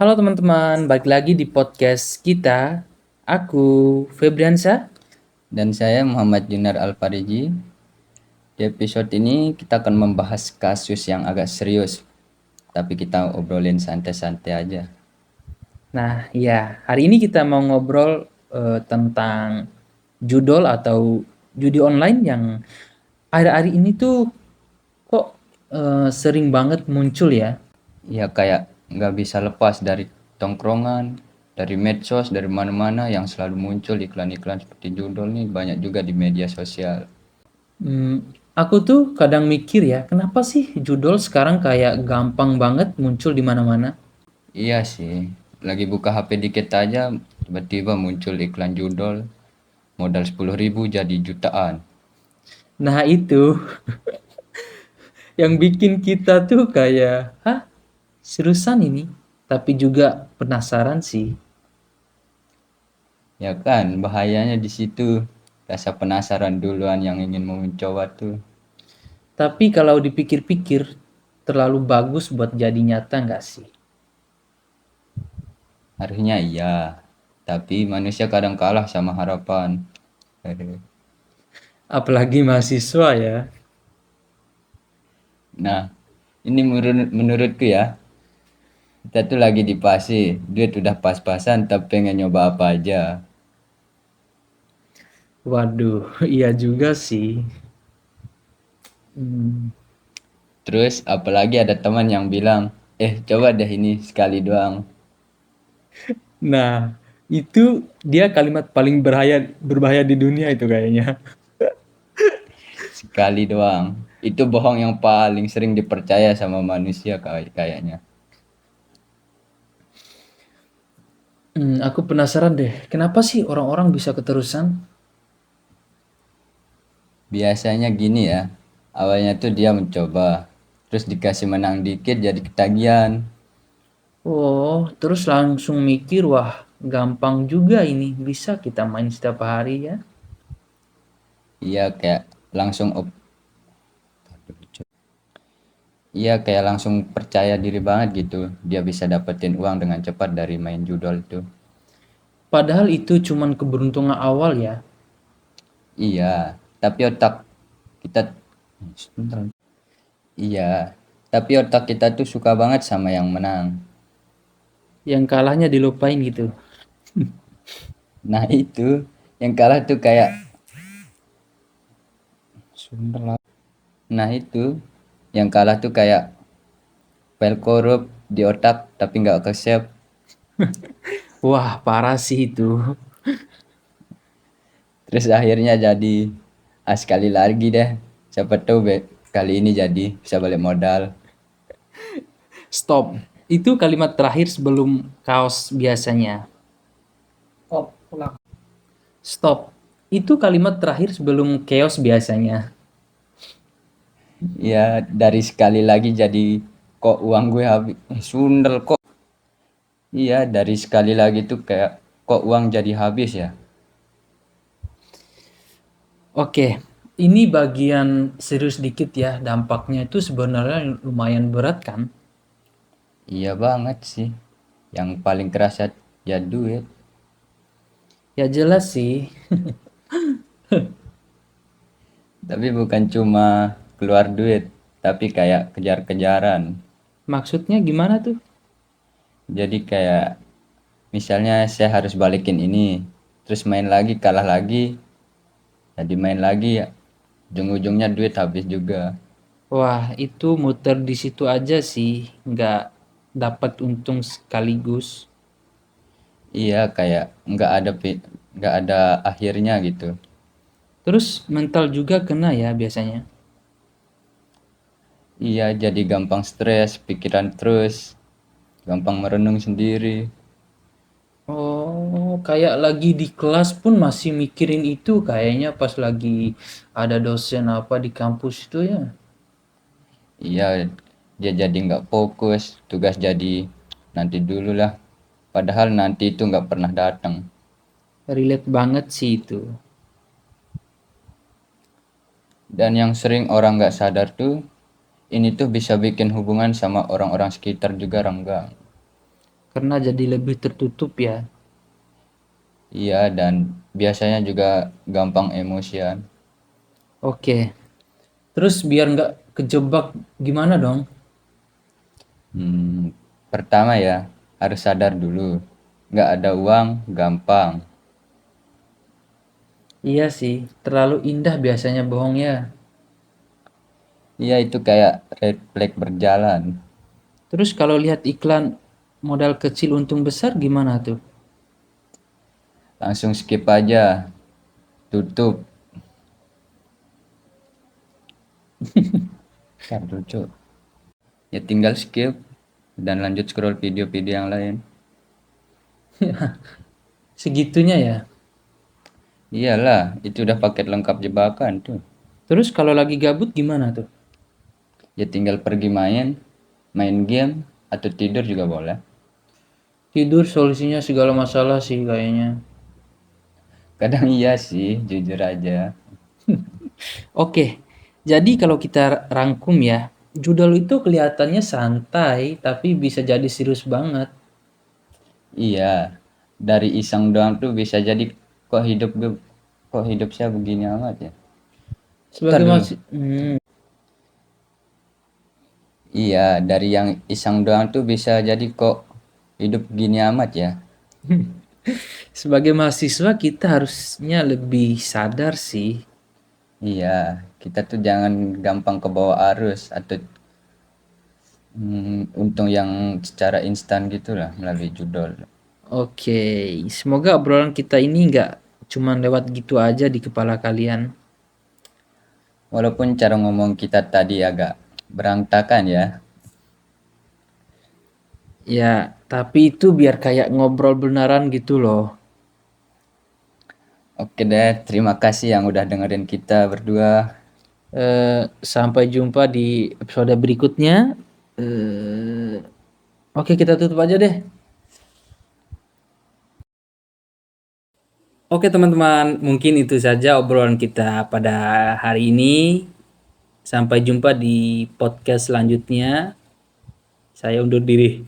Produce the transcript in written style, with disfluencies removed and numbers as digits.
Halo teman-teman, balik lagi di podcast kita. Aku Febriansa. Dan saya Muhammad Junar Alfariji. Di episode ini kita akan membahas kasus yang agak serius, tapi kita obrolin santai-santai aja. Nah, ya, hari ini kita mau ngobrol tentang judol atau judi online yang akhir-akhir ini tuh kok sering banget muncul ya. Ya kayak nggak bisa lepas dari tongkrongan, dari medsos, dari mana-mana yang selalu muncul iklan-iklan seperti judul nih banyak juga di media sosial. Aku tuh kadang mikir ya, kenapa sih judol sekarang kayak gampang banget muncul di mana-mana? Iya sih, lagi buka HP dikit aja tiba-tiba muncul iklan judul modal 10.000 jadi jutaan. Nah itu yang bikin kita tuh kayak, hah, seriusan ini? Tapi juga penasaran sih. Ya kan, bahayanya di situ. Rasa penasaran duluan yang ingin mau mencoba tuh. Tapi kalau dipikir-pikir, terlalu bagus buat jadi nyata nggak sih? Harusnya iya, tapi manusia kadang kalah sama harapan. Aduh. Apalagi mahasiswa ya. Nah, ini menurutku ya, kita tuh lagi di fase, duit udah pas-pasan tapi pengen nyoba apa aja. Waduh, iya juga sih. Hmm. Terus apalagi ada teman yang bilang, coba deh ini sekali doang. Nah, itu dia kalimat paling berbahaya di dunia itu kayaknya. Sekali doang. Itu bohong yang paling sering dipercaya sama manusia kayaknya. Aku penasaran deh, kenapa sih orang-orang bisa keterusan? Biasanya gini ya, awalnya tuh dia mencoba, terus dikasih menang dikit jadi ketagihan. Oh, terus langsung mikir, wah, gampang juga ini, bisa kita main setiap hari ya. Iya kayak langsung iya kayak langsung percaya diri banget gitu. Dia bisa dapetin uang dengan cepat dari main judol itu. Padahal itu cuman keberuntungan awal ya. Iya, tapi otak kita sebentar. Iya, tapi otak kita tuh suka banget sama yang menang. Yang kalahnya dilupain gitu. Nah itu yang kalah tuh kayak sebentar lah. Nah itu yang kalah tuh kayak file korup di otak tapi nggak ke save. Wah, parah sih itu. Terus akhirnya jadi sekali lagi deh. Siapa tahu kali ini jadi bisa balik modal. Stop. Itu kalimat terakhir sebelum kaos biasanya. Oh, ulang. Stop. Itu kalimat terakhir sebelum chaos biasanya. Ya dari sekali lagi jadi kok uang gue habis. Sundel kok. Iya dari sekali lagi tuh kayak kok uang jadi habis ya. Oke, ini bagian serius dikit ya. Dampaknya itu sebenarnya lumayan berat kan? Iya banget sih. Yang paling kerasa ya duit. Ya jelas sih. Tapi bukan cuma keluar duit. Tapi kayak kejar-kejaran. Maksudnya gimana tuh? Jadi kayak misalnya saya harus balikin ini. Terus main lagi kalah lagi. Jadi main lagi ya. Ujung-ujungnya duit habis juga. Wah, itu muter di situ aja sih. Nggak dapat untung sekaligus. Iya kayak nggak ada akhirnya gitu. Terus mental juga kena ya biasanya. Iya jadi gampang stres, pikiran terus, gampang merenung sendiri. Oh, kayak lagi di kelas pun masih mikirin itu kayaknya pas lagi ada dosen apa di kampus itu ya. Iya dia jadi nggak fokus, tugas jadi nanti dulu lah. Padahal nanti itu nggak pernah datang. Relate banget sih itu. Dan yang sering orang nggak sadar tuh, ini tuh bisa bikin hubungan sama orang-orang sekitar juga renggang. karena jadi lebih tertutup ya. Iya, dan biasanya juga gampang emosian. Oke, terus biar nggak kejebak gimana dong? Hmm, pertama ya, harus sadar dulu. Nggak ada uang, gampang. Iya sih, terlalu indah biasanya bohong ya. Iya, itu kayak red flag berjalan. Terus kalau lihat iklan modal kecil untung besar gimana tuh? Langsung skip aja, tutup. Ntar lucu. Ya tinggal skip dan lanjut scroll video-video yang lain. Segitunya ya. Iyalah, itu udah paket lengkap jebakan tuh. Terus kalau lagi gabut gimana tuh? Ya tinggal pergi main game, atau tidur juga boleh. Tidur solusinya segala masalah sih kayaknya. Kadang iya sih, jujur aja. Oke, jadi kalau kita rangkum ya, judul itu kelihatannya santai tapi bisa jadi serius banget. Iya, dari iseng doang tuh bisa jadi kok hidup saya begini amat ya. Ntar Sebagai dulu. masih Iya, dari yang iseng doang tuh bisa jadi kok hidup gini amat ya. sebagai mahasiswa kita harusnya lebih sadar sih. Iya, kita tuh jangan gampang kebawa arus atau untung yang secara instan gitulah melalui judul. Oke, semoga obrolan kita ini nggak cuman lewat gitu aja di kepala kalian. Walaupun cara ngomong kita tadi agak berantakan ya. Ya, tapi itu biar kayak ngobrol beneran gitu loh. Oke deh, terima kasih yang udah dengerin kita berdua. Sampai jumpa di episode berikutnya. Eh, oke, kita tutup aja deh. Oke teman-teman, mungkin itu saja obrolan kita pada hari ini. Sampai jumpa di podcast selanjutnya. Saya undur diri.